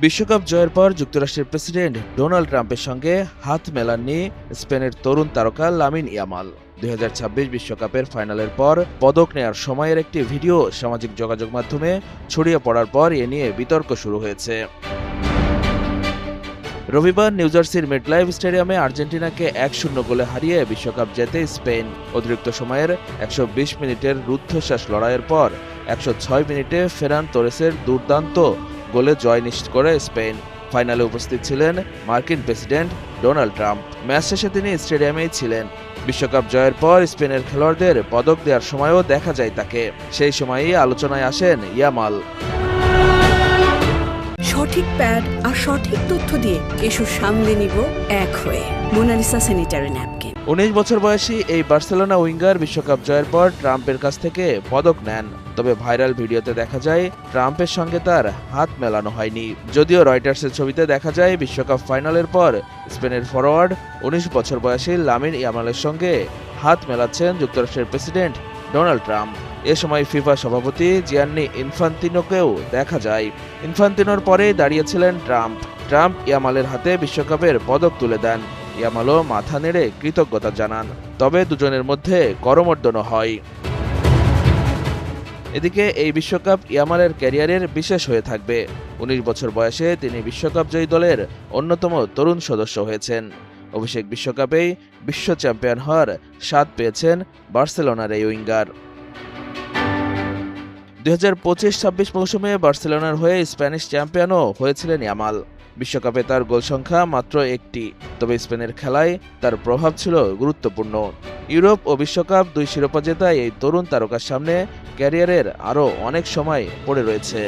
বিশ্বকাপ জয়ের পর যুক্তরাষ্ট্রের প্রেসিডেন্ট ডোনাল্ড ট্রাম্পের সঙ্গে হাত মেলাননি স্পেনের তরুণ তারকা লামিন ইয়ামাল। 2026 বিশ্বকাপের ফাইনালের পর পদক নেয়ার সময়ের একটি ভিডিও সামাজিক যোগাযোগ মাধ্যমে ছড়িয়ে পড়ার পর এ নিয়ে বিতর্ক শুরু হয়েছে। রবিবার নিউজার্সির মেটলাইফ স্টেডিয়ামে আর্জেন্টিনাকে 1-0 গোলে হারিয়ে বিশ্বকাপ জেতে স্পেন। অতিরিক্ত সময়ের 120 মিনিটের রুদ্ধশ্বাস লড়াইয়ের পর 106 মিনিটে ফেরান তোরেসের দুর্দান্ত গোলে জয় নিশ্চিত করে স্পেন। ফাইনালে উপস্থিত ছিলেন মার্কিন প্রেসিডেন্ট ডোনাল্ড ট্রাম্প। ম্যাচ শেষে তিনি স্টেডিয়ামেই ছিলেন। বিশ্বকাপ জয়ের পর স্পেনের খেলোয়াড়দের পদক দেওয়ার সময়ও দেখা যায় তাকে। সেই সময়ই আলোচনায় আসেন ইয়ামাল। সঠিক প্যাড আর সঠিক তথ্য দিয়ে এসব সামলে নিব এক হয়ে। Mona Lisa sanitary napkin. 19 বছর বয়সী এই বার্সেলোনা উইঙ্গার বিশ্বকাপ জয়ের পর ট্রাম্পের কাছ থেকে পদক নেন। তবে ভাইরাল ভিডিওতে দেখা যায় ট্রাম্পের সঙ্গে তার হাত মেলানো হয়নি। যদিও রয়টার্সের ছবিতে দেখা যায় বিশ্বকাপ ফাইনালের পর স্পেনের ফরোয়ার্ড 19 বছর বয়সী লামিন ইয়ামালের সঙ্গে হাত মেলাচ্ছেন যুক্তরাষ্ট্রের প্রেসিডেন্ট ডোনাল্ড ট্রাম্প। এ সময় ফিফা সভাপতি জিয়ান্নি ইনফান্তিনোকেও দেখা যায়। ইনফান্তিনোর পরেই দাঁড়িয়েছিলেন ট্রাম্প। ট্রাম্প ইয়ামালের হাতে বিশ্বকাপের পদক তুলে দেন। ইয়ামালও মাথা নেড়ে কৃতজ্ঞতা জানান। তবে দুজনের মধ্যে করমর্দনও হয়। এদিকে এই বিশ্বকাপ ইয়ামালের ক্যারিয়ারের বিশেষ হয়ে থাকবে। 19 বছর বয়সে তিনি বিশ্বকাপ জয়ী দলের অন্যতম তরুণ সদস্য হয়েছেন। অভিষেক বিশ্বকাপেই বিশ্ব চ্যাম্পিয়ন হওয়ার স্বাদ পেয়েছেন বার্সেলোনার এই উইঙ্গার। 2025-26 মৌসুমে বার্সেলোনার হয়ে স্প্যানিশ চ্যাম্পিয়নও হয়েছিলেন ইয়ামাল। বিশ্বকাপে তার গোল সংখ্যা মাত্র একটি, তবে স্পেনের খেলায় তার প্রভাব ছিল গুরুত্বপূর্ণ। ইউরোপ ও বিশ্বকাপ দুই শিরোপা জেতায় এই তরুণ তারকার সামনে ক্যারিয়ারের আরও অনেক সময় পড়ে রয়েছে।